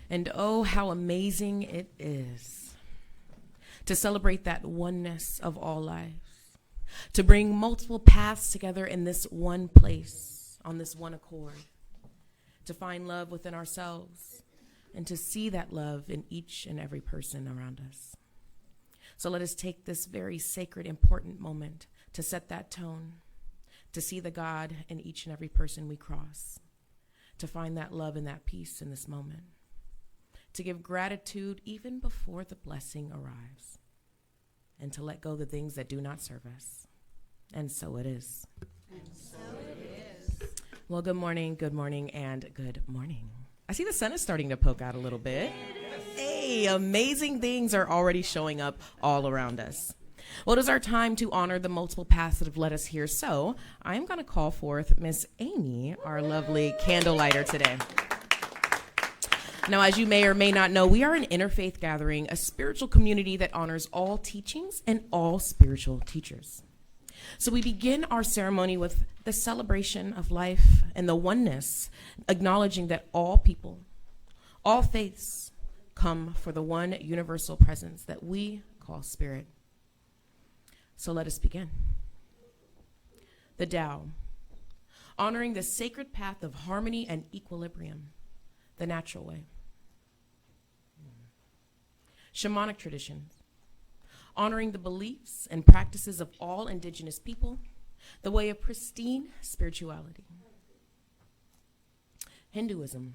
And oh, how amazing it is to celebrate that oneness of all lives, to bring multiple paths together in this one place, on this one accord, to find love within ourselves and to see that love in each and every person around us. So let us take this very sacred, important moment to set that tone, to see the God in each and every person we cross, to find that love and that peace in this moment, to give gratitude even before the blessing arrives, and to let go the things that do not serve us. And so it is. And so it is. Well, good morning, and good morning. I see the sun is starting to poke out a little bit. Hey, amazing things are already showing up all around us. Well, it is our time to honor the multiple paths that have led us here. So I'm going to call forth Miss Amy, our lovely candlelighter today. Now, as you may or may not know, we are an interfaith gathering, a spiritual community that honors all teachings and all spiritual teachers. So we begin our ceremony with the celebration of life and the oneness, acknowledging that all people, all faiths come for the one universal presence that we call spirit. So let us begin. The Tao, honoring the sacred path of harmony and equilibrium, the natural way. Shamanic traditions, honoring the beliefs and practices of all indigenous people, the way of pristine spirituality. Hinduism,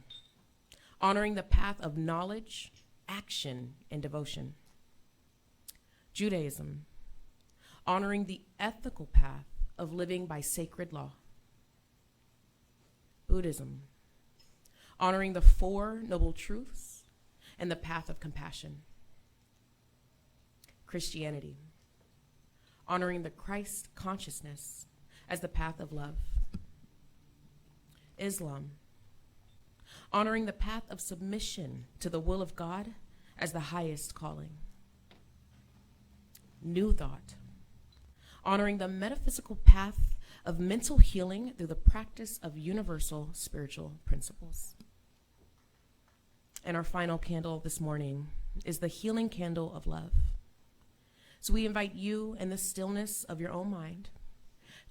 honoring the path of knowledge, action, and devotion. Judaism, honoring the ethical path of living by sacred law. Buddhism, honoring the Four Noble Truths and the path of compassion. Christianity, honoring the Christ consciousness as the path of love. Islam, honoring the path of submission to the will of God as the highest calling. New Thought, honoring the metaphysical path of mental healing through the practice of universal spiritual principles. And our final candle this morning is the healing candle of love. So we invite you in the stillness of your own mind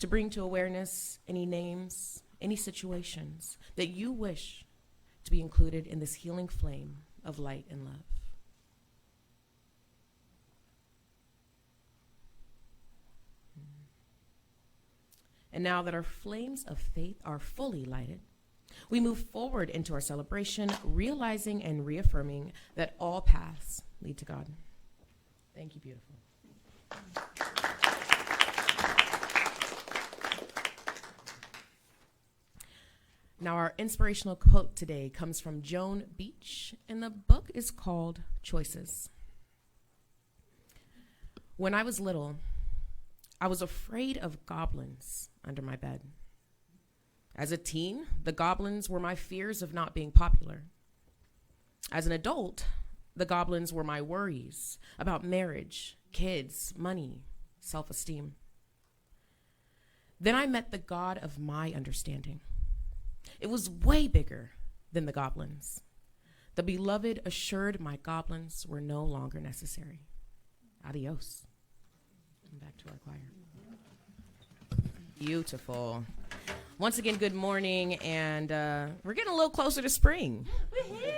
to bring to awareness any names, any situations that you wish to be included in this healing flame of light and love. And now that our flames of faith are fully lighted, we move forward into our celebration, realizing and reaffirming that all paths lead to God. Thank you, beautiful. Now, our inspirational quote today comes from Joan Beach, and the book is called Choices. When I was little, I was afraid of goblins under my bed. As a teen, the goblins were my fears of not being popular. As an adult, the goblins were my worries about marriage, kids, money, self-esteem. Then I met the God of my understanding. It was way bigger than the goblins. The beloved assured my goblins were no longer necessary. Adios. And back to our choir. Beautiful. Once again, good morning, and we're getting a little closer to spring.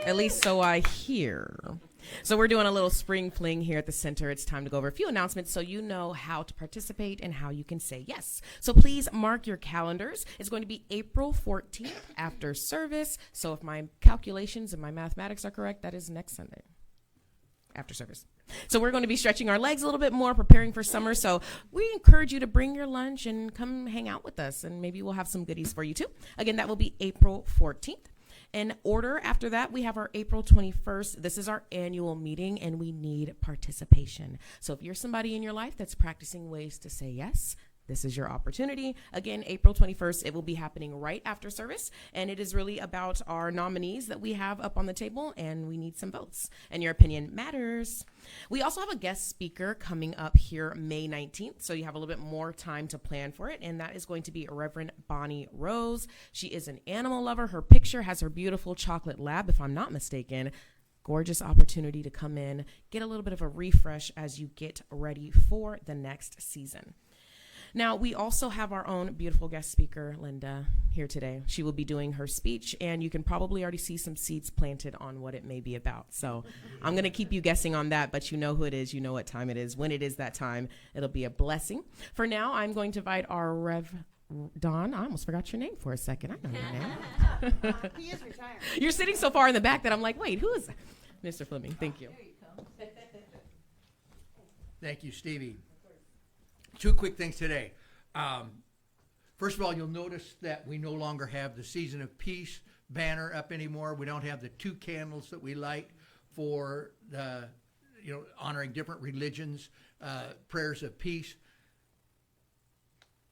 At least so I hear. So we're doing a little spring fling here at the center. It's time to go over a few announcements so you know how to participate and how you can say yes. So please mark your calendars. It's going to be April 14th after service. So if my calculations and my mathematics are correct, that is next Sunday after service. So we're going to be stretching our legs a little bit more, preparing for summer. So we encourage you to bring your lunch and come hang out with us, and maybe we'll have some goodies for you too. Again, that will be April 14th. In order after that, we have our April 21st. This is our annual meeting, and we need participation. So if you're somebody in your life that's practicing ways to say yes, this is your opportunity. Again, April 21st, it will be happening right after service, and it is really about our nominees that we have up on the table, and we need some votes, and your opinion matters. We also have a guest speaker coming up here May 19th, so you have a little bit more time to plan for it, and that is going to be Reverend Bonnie Rose. She is an animal lover. Her picture has her beautiful chocolate lab, if I'm not mistaken. Gorgeous opportunity to come in, get a little bit of a refresh as you get ready for the next season. Now, we also have our own beautiful guest speaker, Linda, here today. She will be doing her speech, and you can probably already see some seeds planted on what it may be about. So I'm going to keep you guessing on that, but you know who it is. You know what time it is. When it is that time, it'll be a blessing. For now, I'm going to invite our Dawn. I almost forgot your name for a second. I know your name. He is retired. You're sitting so far in the back that I'm like, wait, who is that? Mr. Fleming, thank you. There you go. Thank you, Stevie. Two quick things today. First of all, you'll notice that we no longer have the Season of Peace banner up anymore. We don't have the 2 candles that we light for the, honoring different religions, prayers of peace.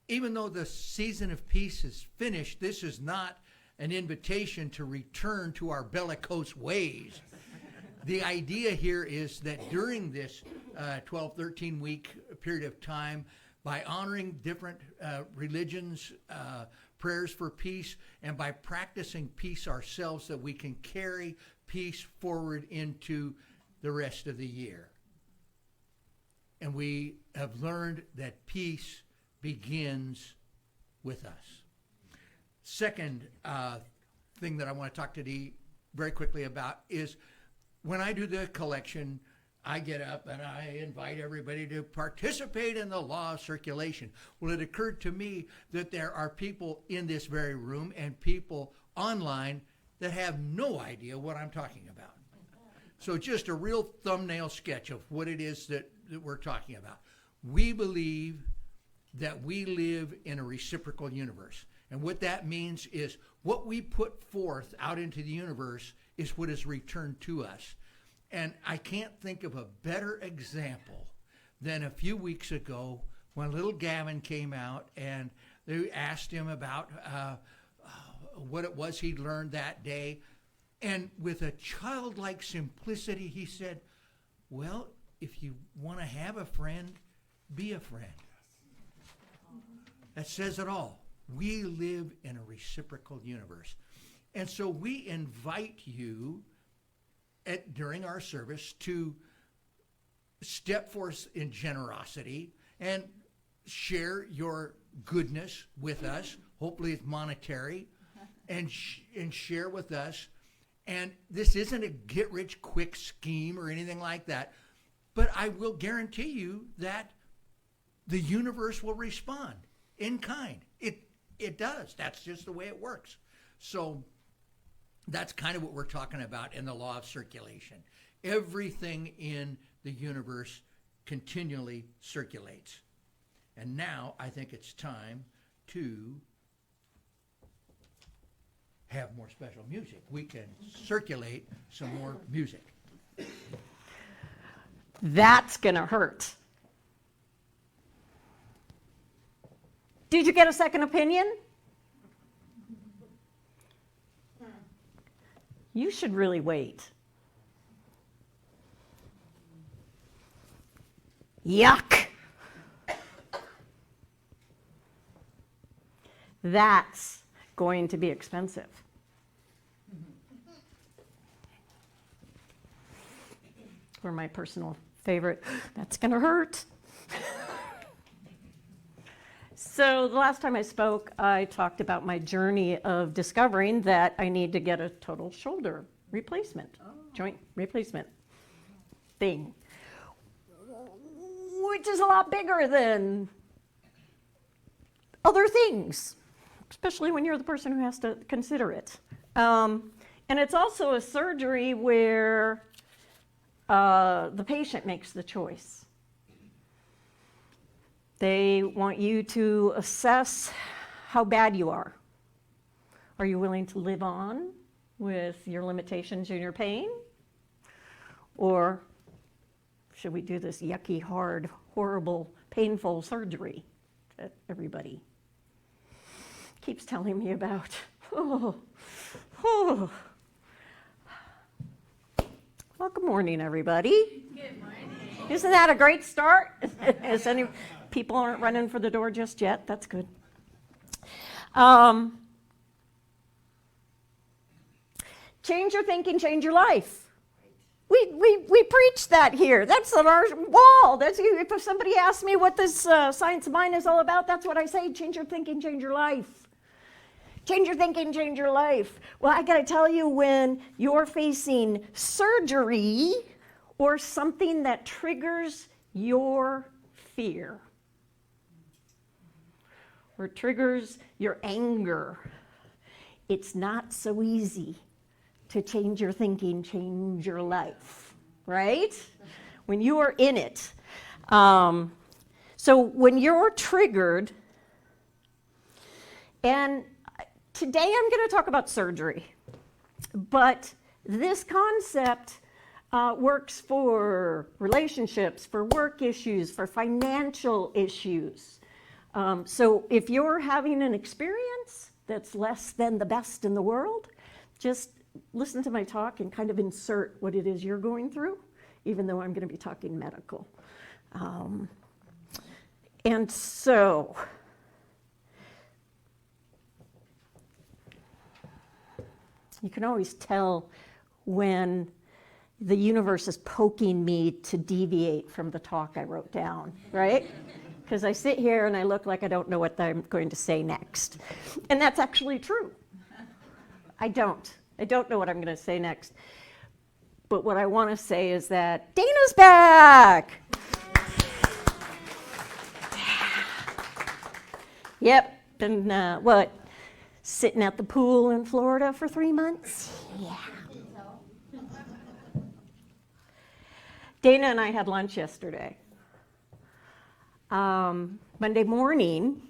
Even though the Season of Peace is finished, this is not an invitation to return to our bellicose ways. The idea here is that during this 12, 13-week period of time, by honoring different religions, prayers for peace, and by practicing peace ourselves, that we can carry peace forward into the rest of the year. And we have learned that peace begins with us. Second thing that I want to talk to Dee very quickly about is when I do the collection, I get up and I invite everybody to participate in the law of circulation. Well, it occurred to me that there are people in this very room and people online that have no idea what I'm talking about. So just a real thumbnail sketch of what it is that we're talking about. We believe that we live in a reciprocal universe. And what that means is what we put forth out into the universe is what is returned to us. And I can't think of a better example than a few weeks ago when little Gavin came out and they asked him about what it was he'd learned that day. And with a childlike simplicity, he said, well, if you want to have a friend, be a friend. That says it all. We live in a reciprocal universe. And so we invite you during our service to step forth in generosity and share your goodness with us. Hopefully it's monetary, and share with us. And this isn't a get-rich-quick scheme or anything like that, but I will guarantee you that the universe will respond in kind. It does. That's just the way it works. So that's kind of what we're talking about in the law of circulation. Everything in the universe continually circulates. And now I think it's time to have more special music. We can circulate some more music. That's going to hurt. Did you get a second opinion? You should really wait. Yuck. That's going to be expensive. Or my personal favorite, that's going to hurt. So the last time I spoke, I talked about my journey of discovering that I need to get a total shoulder replacement, joint replacement thing, which is a lot bigger than other things, especially when you're the person who has to consider it. And it's also a surgery where the patient makes the choice. They want you to assess how bad you are. Are you willing to live on with your limitations and your pain? Or should we do this yucky, hard, horrible, painful surgery that everybody keeps telling me about. Oh. Well, good morning, everybody. Good morning. Isn't that a great start? Is any people aren't running for the door just yet? That's good. Change your thinking, change your life. We preach that here. That's on our wall. That's if somebody asks me what this Science of Mind is all about, that's what I say. Change your thinking, change your life. Change your thinking, change your life. Well, I got to tell you, when you're facing surgery or something that triggers your fear or triggers your anger, it's not so easy to change your thinking, change your life, right? When you are in it. So when you're triggered, and today I'm going to talk about surgery, but this concept works for relationships, for work issues, for financial issues. So if you're having an experience that's less than the best in the world, just listen to my talk and kind of insert what it is you're going through, even though I'm going to be talking medical. And so you can always tell when the universe is poking me to deviate from the talk I wrote down, right? Because I sit here and I look like I don't know what I'm going to say next. And that's actually true. I don't know what I'm going to say next. But what I want to say is that Dana's back. Yep, been sitting at the pool in Florida for 3 months? Yeah. Dana and I had lunch yesterday. Monday morning,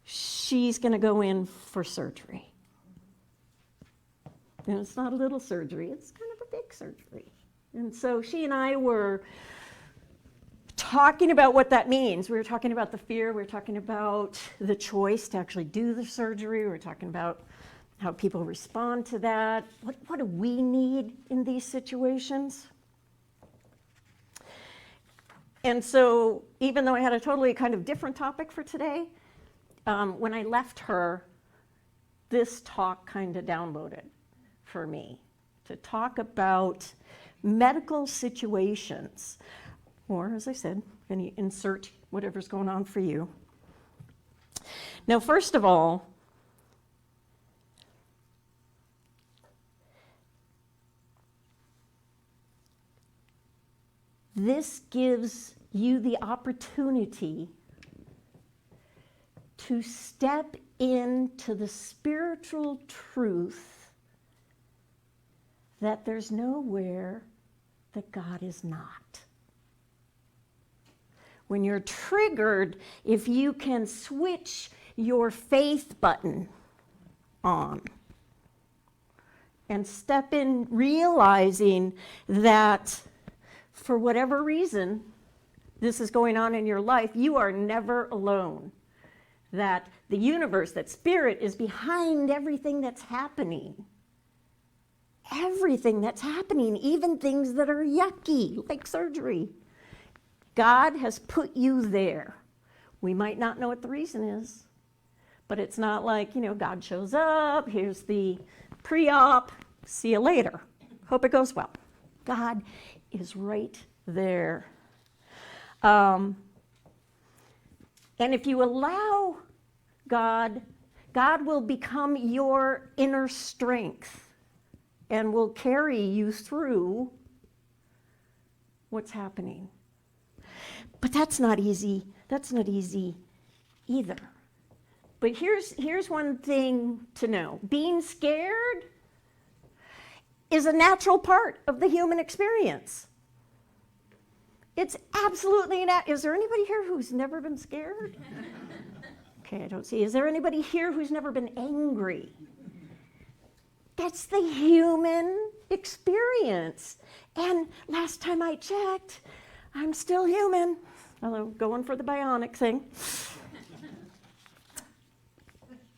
she's going to go in for surgery. And it's not a little surgery, it's kind of a big surgery. And so she and I were talking about what that means. We were talking about the fear, we were talking about the choice to actually do the surgery, we were talking about how people respond to that. What do we need in these situations? And so even though I had a totally kind of different topic for today, when I left her, this talk kind of downloaded for me to talk about medical situations, or as I said, any insert whatever's going on for you. Now, first of all, this gives you the opportunity to step into the spiritual truth that there's nowhere that God is not. When you're triggered, if you can switch your faith button on and step in realizing that for whatever reason this is going on in your life, you are never alone. That the universe, that spirit is behind everything that's happening. Everything that's happening, even things that are yucky, like surgery. God has put you there. We might not know what the reason is, but it's not like, God shows up, here's the pre-op, see you later. Hope it goes well. God is right there. And if you allow God will become your inner strength and will carry you through what's happening. But that's not easy. That's not easy either. But here's one thing to know. Being scared is a natural part of the human experience. It's absolutely not. Is there anybody here who's never been scared? Okay, I don't see. Is there anybody here who's never been angry? That's the human experience. And last time I checked, I'm still human. Although going for the bionic thing.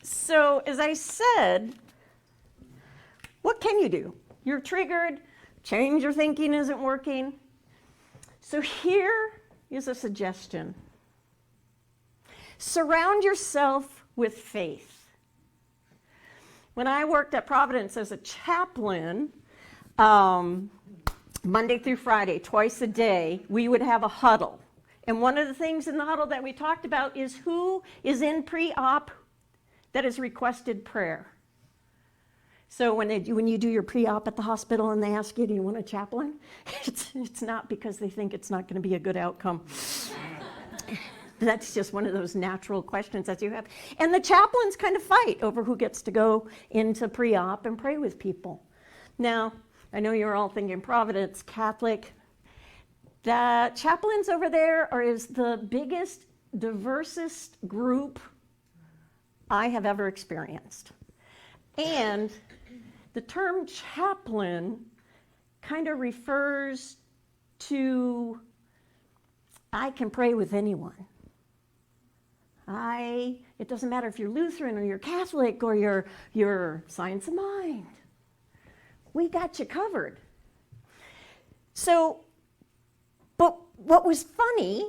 So, as I said, what can you do? You're triggered, change your thinking isn't working. So here is a suggestion. Surround yourself with faith. When I worked at Providence as a chaplain, Monday through Friday, twice a day, we would have a huddle. And one of the things in the huddle that we talked about is who is in pre-op that has requested prayer. So when you do your pre-op at the hospital and they ask you, do you want a chaplain? It's not because they think it's not going to be a good outcome. That's just one of those natural questions that you have. And the chaplains kind of fight over who gets to go into pre-op and pray with people. Now, I know you're all thinking Providence, Catholic. The chaplains over there is the biggest, diversest group I have ever experienced. And the term chaplain kind of refers to I can pray with anyone. It doesn't matter if you're Lutheran or you're Catholic or you're Science of Mind. We got you covered. So, but what was funny,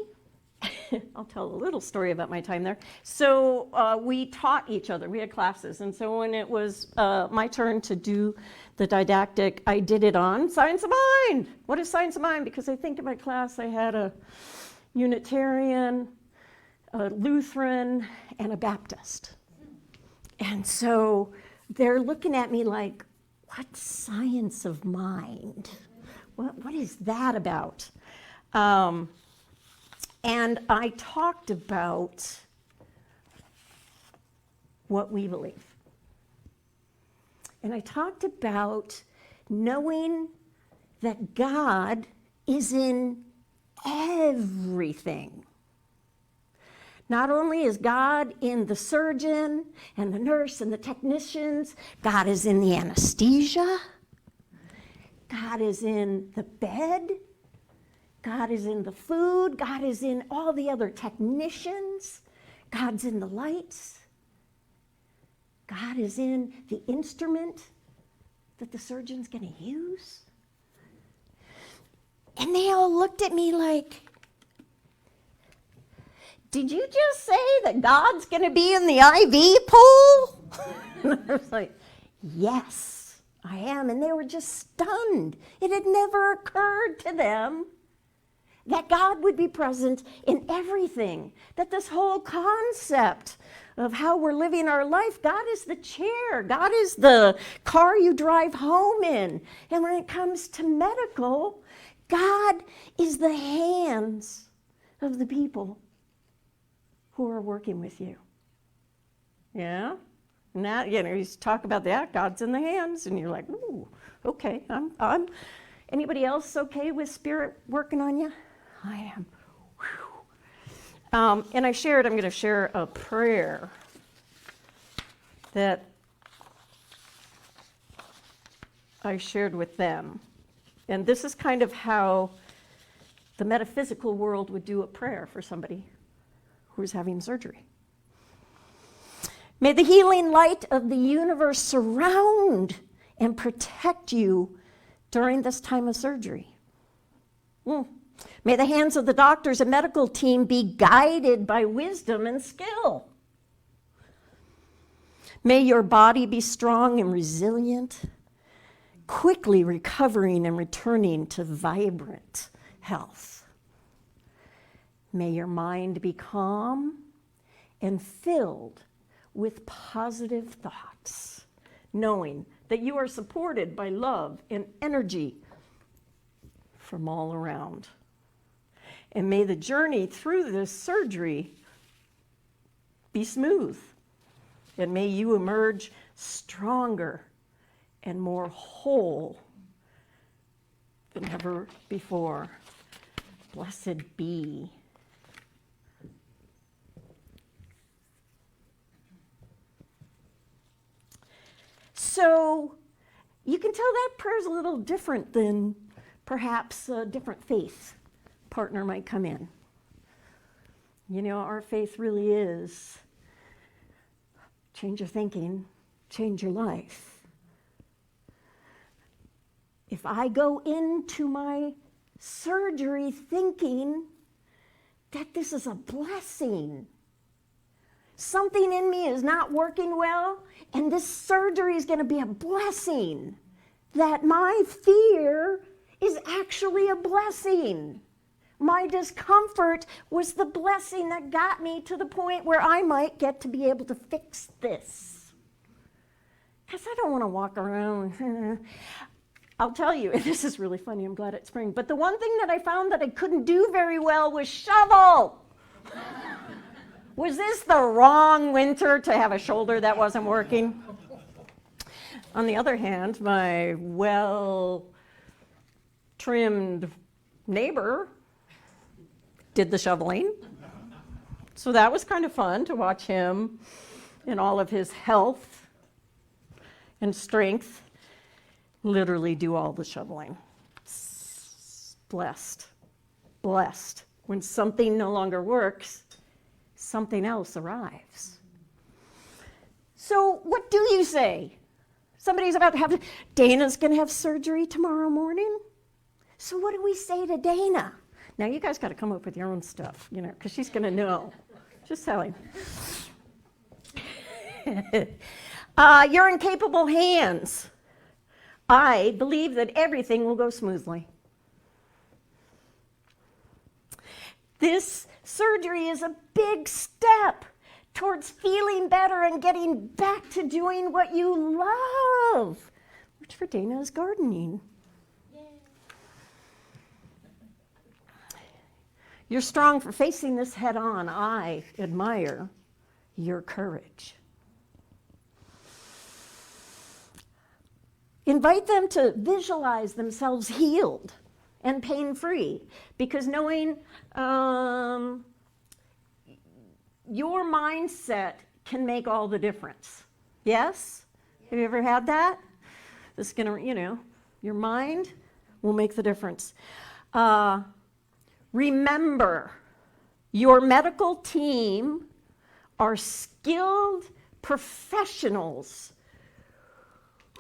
I'll tell a little story about my time there. So we taught each other. We had classes. And so when it was my turn to do the didactic, I did it on Science of Mind. What is Science of Mind? Because I think in my class I had a Unitarian, a Lutheran, and a Baptist. And so they're looking at me like, what's science of mind? What is that about? And I talked about what we believe. And I talked about knowing that God is in everything. Not only is God in the surgeon and the nurse and the technicians, God is in the anesthesia, God is in the bed, God is in the food, God is in all the other technicians, God's in the lights, God is in the instrument that the surgeon's going to use. And they all looked at me like, did you just say that God's going to be in the IV pool? And I was like, yes, I am. And they were just stunned. It had never occurred to them that God would be present in everything, that this whole concept of how we're living our life, God is the chair, God is the car you drive home in. And when it comes to medical, God is the hands of the people who are working with you. Yeah? And that, you talk about that, God's in the hands, and you're like, ooh, okay, I'm anybody else okay with Spirit working on you? I am. And I'm going to share a prayer that I shared with them. And this is kind of how the metaphysical world would do a prayer for somebody who's having surgery. May the healing light of the universe surround and protect you during this time of surgery. May the hands of the doctors and medical team be guided by wisdom and skill. May your body be strong and resilient, quickly recovering and returning to vibrant health. May your mind be calm and filled with positive thoughts, knowing that you are supported by love and energy from all around. And may the journey through this surgery be smooth, and may you emerge stronger and more whole than ever before. Blessed be. So you can tell that prayer's a little different than perhaps a different faith partner might come in. You know, our faith really is change your thinking, change your life. If I go into my surgery thinking that this is a blessing, something in me is not working well, and this surgery is going to be a blessing, that my fear is actually a blessing. My discomfort was the blessing that got me to the point where I might get to be able to fix this. Because I don't want to walk around. I'll tell you, this is really funny, I'm glad it's spring, but the one thing that I found that I couldn't do very well was shovel. Was this the wrong winter to have a shoulder that wasn't working? On the other hand, my well-trimmed neighbor did the shoveling. So that was kind of fun to watch him in all of his health and strength literally do all the shoveling. Blessed. Blessed. When something no longer works, something else arrives. So what do you say? Somebody's about to have, Dana's going to have surgery tomorrow morning. So what do we say to Dana? Now you guys got to come up with your own stuff, you know, because she's going to know. Just telling. You're in capable hands. I believe that everything will go smoothly. This surgery is a big step towards feeling better and getting back to doing what you love, which for Dana is gardening. Yay. You're strong for facing this head on. I admire your courage. Invite them to visualize themselves healed and pain-free, because knowing your mindset can make all the difference. Yes? Have you ever had that? This is gonna, you know, your mind will make the difference. Remember, your medical team are skilled professionals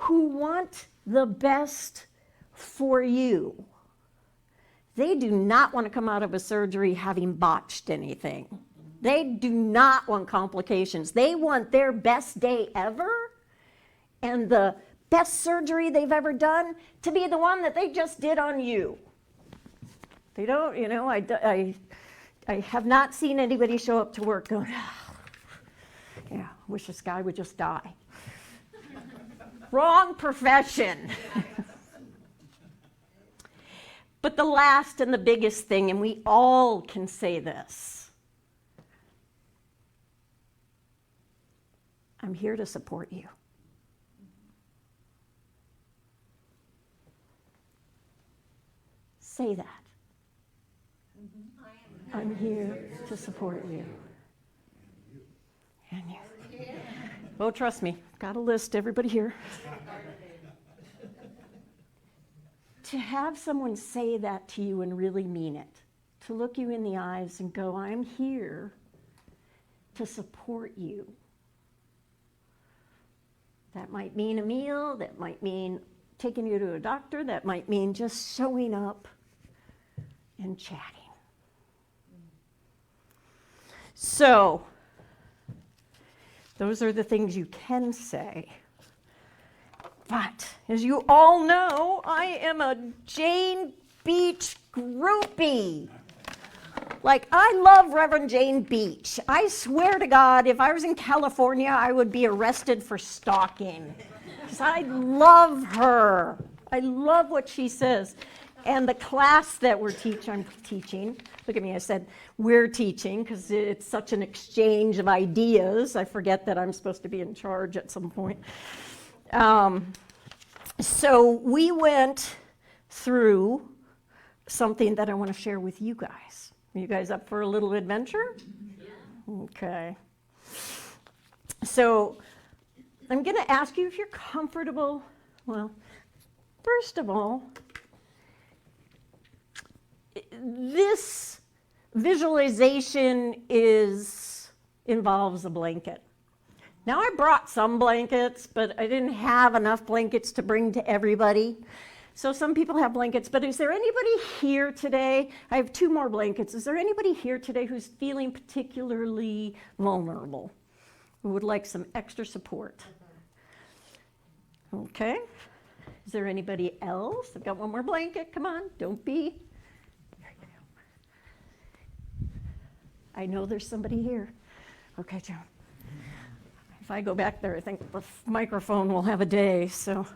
who want the best for you. They do not want to come out of a surgery having botched anything. They do not want complications. They want their best day ever and the best surgery they've ever done to be the one that they just did on you. They don't, you know, I have not seen anybody show up to work going, yeah, wish this guy would just die. Wrong profession. But the last and the biggest thing, and we all can say this, I'm here to support you. Say that. I'm here to support you. And you. Oh, trust me, got a list, everybody here. To have someone say that to you and really mean it, to look you in the eyes and go, I'm here to support you. That might mean a meal, that might mean taking you to a doctor, that might mean just showing up and chatting. So, those are the things you can say. But, as you all know, I am a Jane Beach groupie. Like, I love Reverend Jane Beach. I swear to God, if I was in California, I would be arrested for stalking. Because I love her. I love what she says. And the class that I'm teaching, look at me, I said we're teaching because it's such an exchange of ideas. I forget that I'm supposed to be in charge at some point. So we went through something that I want to share with you guys. Are you guys up for a little adventure? Yeah. Okay. So I'm going to ask you if you're comfortable. Well, first of all, this visualization involves a blanket. Now, I brought some blankets, but I didn't have enough blankets to bring to everybody. So some people have blankets, but is there anybody here today? I have 2 more blankets. Is there anybody here today who's feeling particularly vulnerable, who would like some extra support? Okay. Is there anybody else? I've got 1 more blanket. Come on, don't be. I know there's somebody here. Okay, Joan. If I go back there, I think the microphone will have a day, so.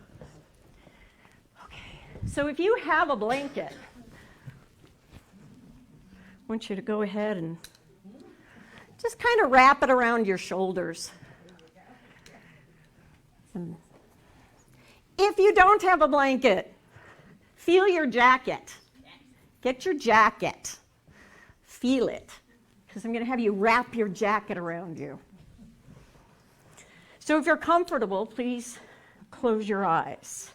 Okay, so if you have a blanket, I want you to go ahead and just kind of wrap it around your shoulders. And if you don't have a blanket, feel your jacket. Get your jacket. Feel it, because I'm going to have you wrap your jacket around you. So if you're comfortable, please close your eyes.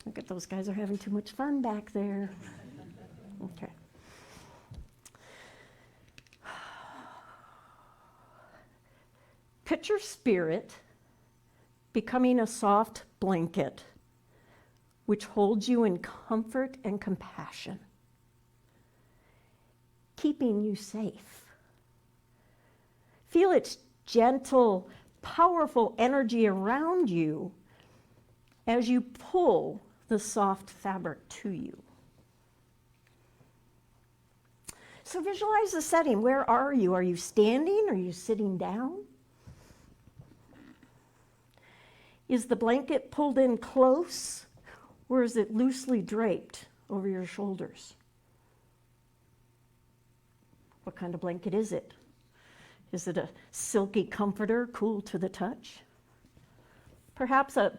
Look at those guys are having too much fun back there. Okay. Picture spirit becoming a soft blanket which holds you in comfort and compassion, keeping you safe. Feel its gentle, powerful energy around you as you pull the soft fabric to you. So visualize the setting. Where are you? Are you standing? Are you sitting down? Is the blanket pulled in close, or is it loosely draped over your shoulders? What kind of blanket is it? Is it a silky comforter, cool to the touch? Perhaps a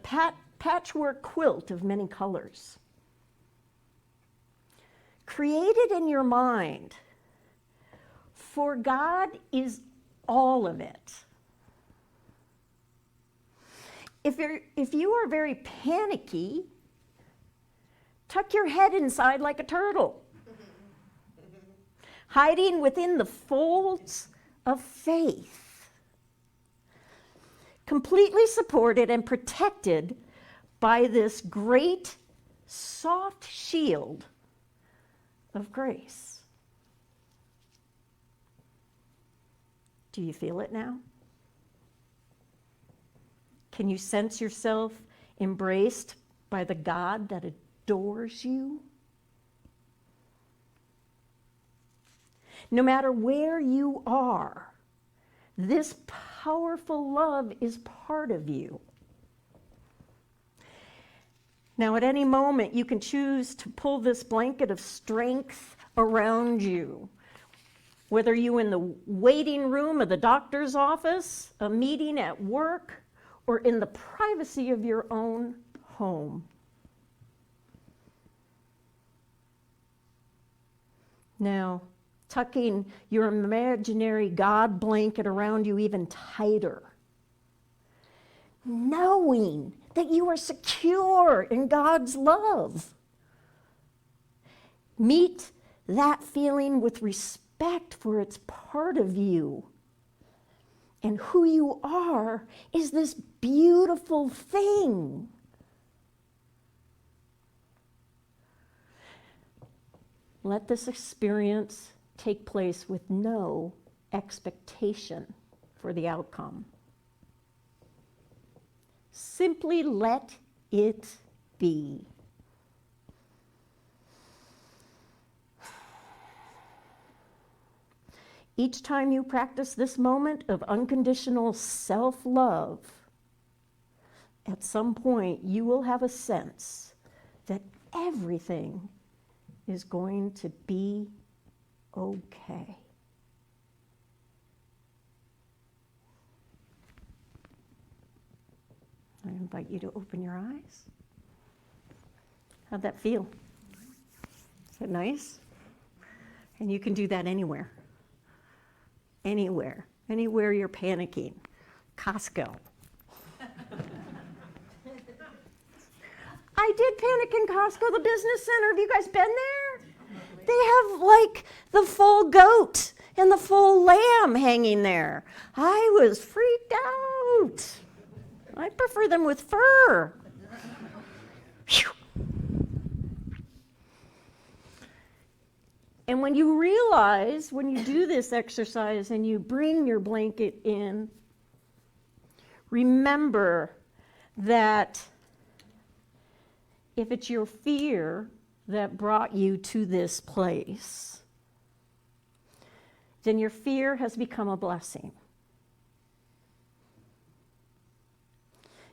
patchwork quilt of many colors. Created in your mind, for God is all of it. If you are very panicky, tuck your head inside like a turtle, hiding within the folds of faith, completely supported and protected by this great soft shield of grace. Do you feel it now? Can you sense yourself embraced by the God that adores you? No matter where you are, this powerful love is part of you. Now, at any moment, you can choose to pull this blanket of strength around you. Whether you're in the waiting room of the doctor's office, a meeting at work, or in the privacy of your own home. Now, tucking your imaginary God blanket around you even tighter, knowing that you are secure in God's love. Meet that feeling with respect, for it's part of you. And who you are is this beautiful thing. Let this experience take place with no expectation for the outcome. Simply let it be. Each time you practice this moment of unconditional self-love, at some point you will have a sense that everything is going to be okay. I invite you to open your eyes. How'd that feel? Is that nice? And you can do that anywhere. Anywhere you're panicking. Costco. I did panic in Costco, the business center. Have you guys been there? They have like the full goat and the full lamb hanging there. I was freaked out. I prefer them with fur. Whew. And when you realize, when you do this exercise and you bring your blanket in, remember that if it's your fear that brought you to this place, then your fear has become a blessing.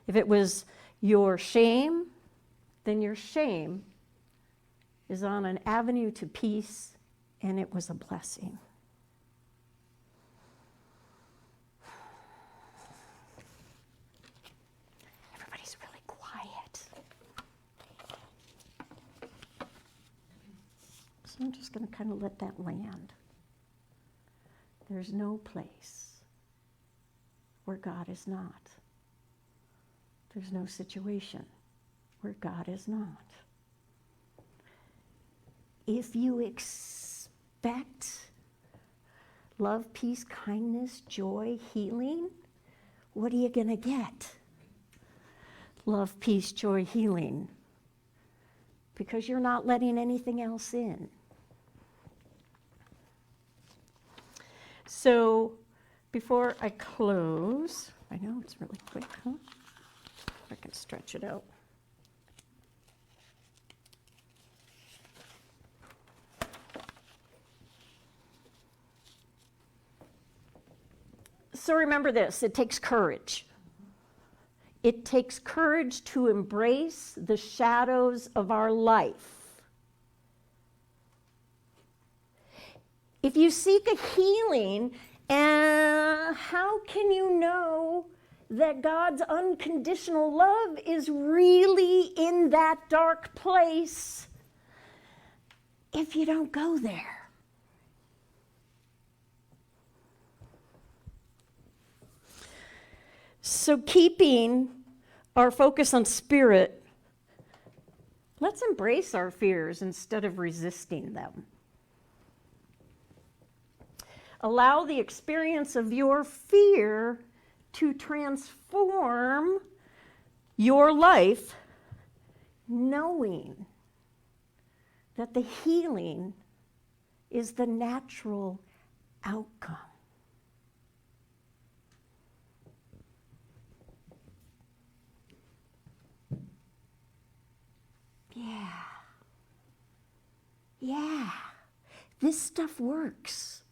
If it was your shame, then your shame is on an avenue to peace, and it was a blessing. Everybody's really quiet. So I'm just going to kind of let that land. There's no place where God is not. There's no situation where God is not. If you expect love, peace, kindness, joy, healing, what are you going to get? Love, peace, joy, healing. Because you're not letting anything else in. So, before I close, I know it's really quick, huh? I can stretch it out. So remember this, it takes courage. It takes courage to embrace the shadows of our life. If you seek a healing, how can you know that God's unconditional love is really in that dark place if you don't go there? So keeping our focus on spirit, let's embrace our fears instead of resisting them. Allow the experience of your fear to transform your life, knowing that the healing is the natural outcome. Yeah, this stuff works.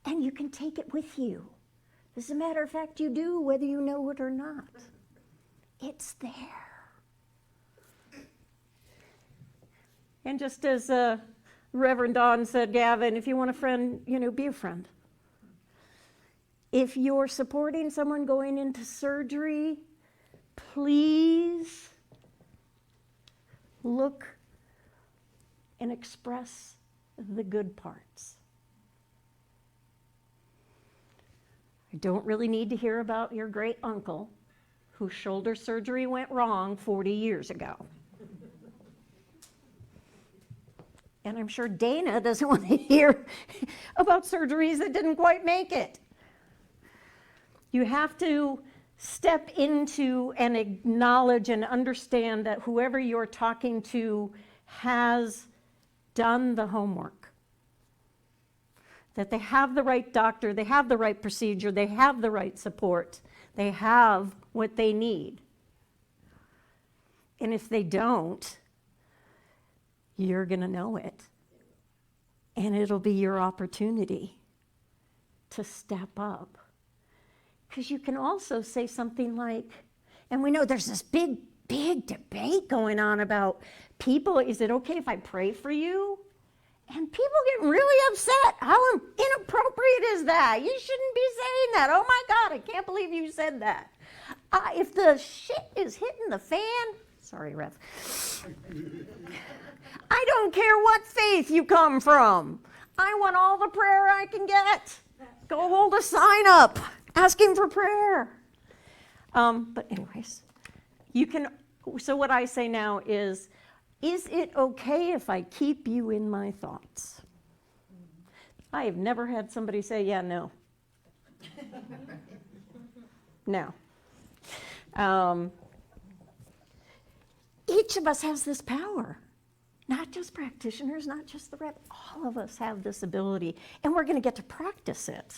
And you can take it with you. As a matter of fact, you do, whether you know it or not. It's there. And just as Reverend Don said, Gavin, if you want a friend, be a friend. If you're supporting someone going into surgery, please look and express the good parts. I don't really need to hear about your great uncle whose shoulder surgery went wrong 40 years ago. And I'm sure Dana doesn't want to hear about surgeries that didn't quite make it. You have to step into and acknowledge and understand that whoever you're talking to has done the homework. That they have the right doctor, they have the right procedure, they have the right support, they have what they need. And if they don't, you're going to know it. And it'll be your opportunity to step up. Because you can also say something like, and we know there's this big debate going on about people, is it okay if I pray for you? And people get really upset. How inappropriate is that? You shouldn't be saying that. Oh my God, I can't believe you said that. If the shit is hitting the fan, sorry, Rev. I don't care what faith you come from. I want all the prayer I can get. Go hold a sign up asking for prayer. But anyways, so what I say now is, Is it okay if I keep you in my thoughts? I have never had somebody say, yeah, no. No. Each of us has this power. Not just practitioners, not just the rep. All of us have this ability, and we're going to get to practice it.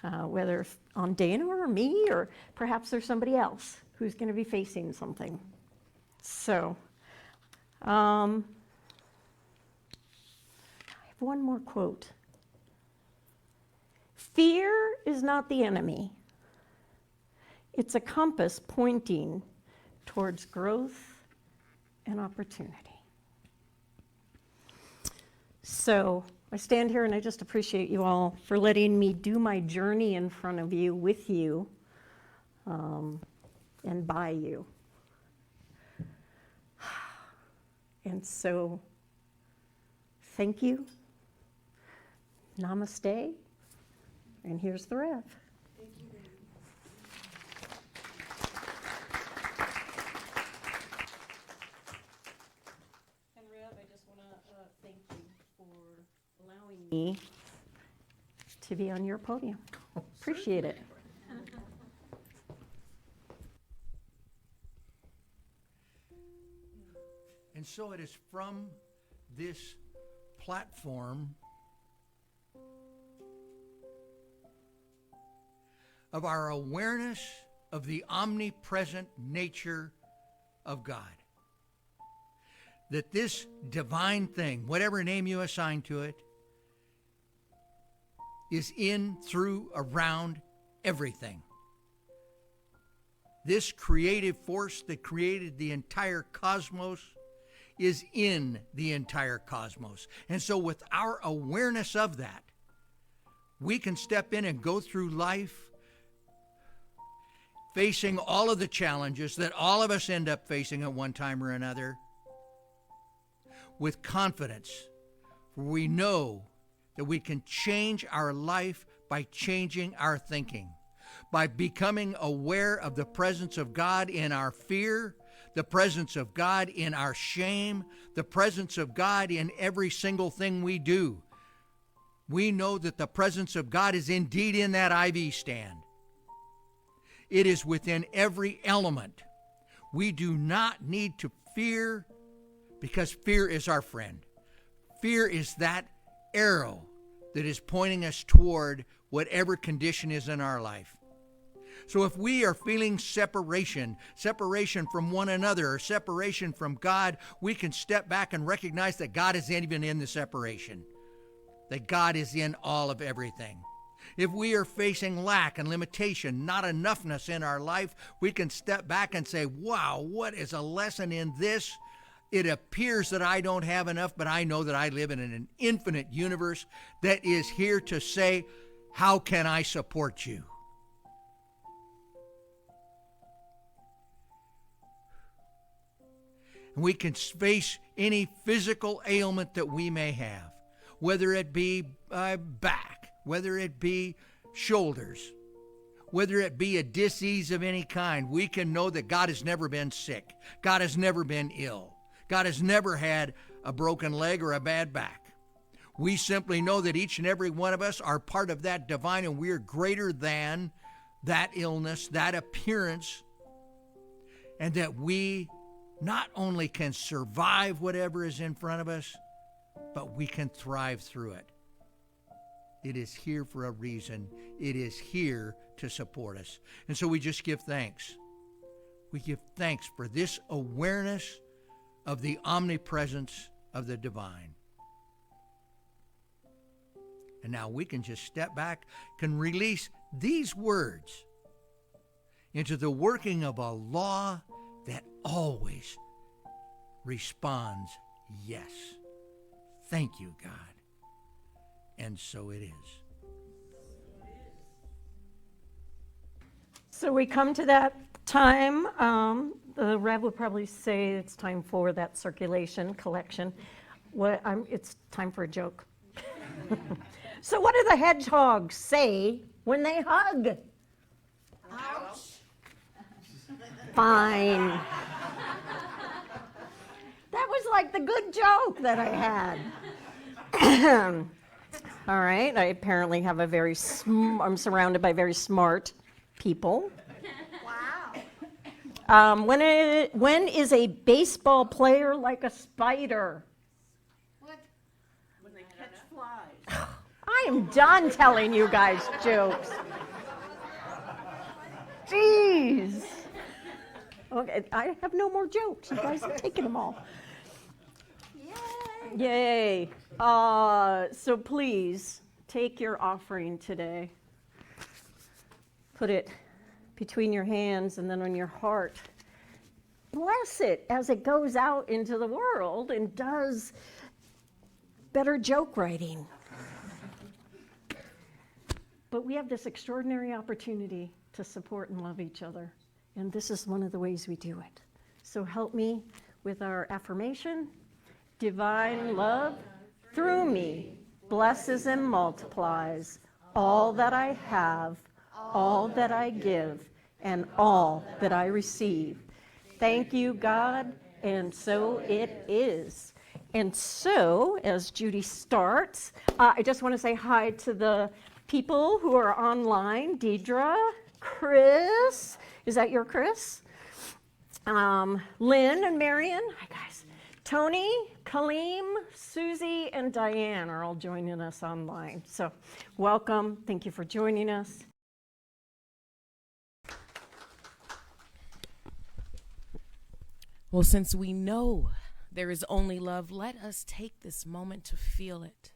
Whether on Dana or me, or perhaps there's somebody else who's going to be facing something. So, I have one more quote. Fear is not the enemy. It's a compass pointing towards growth and opportunity. So I stand here and I just appreciate you all for letting me do my journey in front of you, with you, and by you. And so, thank you. Namaste. And here's the Rev. Thank you, Rev. And Rev, I just want to thank you for allowing me to be on your podium. Appreciate it. And so it is from this platform of our awareness of the omnipresent nature of God that this divine thing, whatever name you assign to it, is in, through, around everything. This creative force that created the entire cosmos is in the entire cosmos. And so with our awareness of that, we can step in and go through life facing all of the challenges that all of us end up facing at one time or another with confidence. For we know that we can change our life by changing our thinking, by becoming aware of the presence of God in our fear, the presence of God in our shame, the presence of God in every single thing we do. We know that the presence of God is indeed in that IV stand. It is within every element. We do not need to fear, because fear is our friend. Fear is that arrow that is pointing us toward whatever condition is in our life. So if we are feeling separation from one another, or separation from God, we can step back and recognize that God is even in the separation, that God is in all of everything. If we are facing lack and limitation, not enoughness in our life, we can step back and say, wow, what is a lesson in this? It appears that I don't have enough, but I know that I live in an infinite universe that is here to say, how can I support you? And we can face any physical ailment that we may have, whether it be back, whether it be shoulders, whether it be a disease of any kind. We can know that God has never been sick. God has never been ill. God has never had a broken leg or a bad back. We simply know that each and every one of us are part of that divine, and we are greater than that illness, that appearance, and that we not only can survive whatever is in front of us, but we can thrive through it. It is here for a reason. It is here to support us. And so we just give thanks. We give thanks for this awareness of the omnipresence of the divine. And now we can just step back, can release these words into the working of a law that always responds, yes. Thank you, God. And so it is. So we come to that time. The Rev would probably say it's time for that circulation collection. It's time for a joke. So what do the hedgehogs say when they hug? Ouch. Fine. That was like the good joke that I had. All right, I apparently have I'm surrounded by very smart people. Wow. When is a baseball player like a spider? What? When they catch flies. I am done telling you guys jokes. Jeez. Okay, I have no more jokes. You guys have taken them all. Yay. Yay. So please take your offering today. Put it between your hands and then on your heart. Bless it as it goes out into the world and does better joke writing. But we have this extraordinary opportunity to support and love each other. And this is one of the ways we do it. So help me with our affirmation. Divine love through me blesses and multiplies all that I have, all that I give, and all that I receive. Thank you, God, and so it is. And so, as Judy starts, I just want to say hi to the people who are online. Deidre, Chris, is that your Chris? Lynn and Marion, hi guys. Tony, Kaleem, Susie, and Diane are all joining us online. So welcome, thank you for joining us. Well, since we know there is only love, let us take this moment to feel it,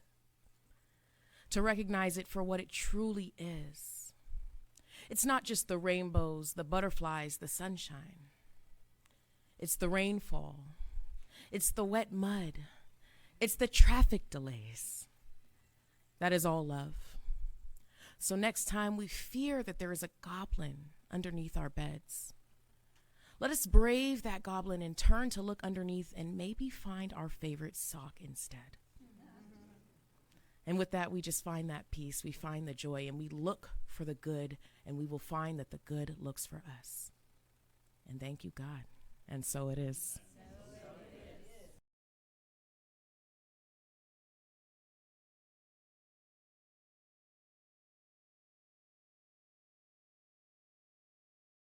to recognize it for what it truly is. It's not just the rainbows, the butterflies, the sunshine. It's the rainfall. It's the wet mud. It's the traffic delays. That is all love. So next time we fear that there is a goblin underneath our beds, let us brave that goblin and turn to look underneath and maybe find our favorite sock instead. And with that, we just find that peace, we find the joy, and we look for the good, and we will find that the good looks for us. And thank you, God. And so it is.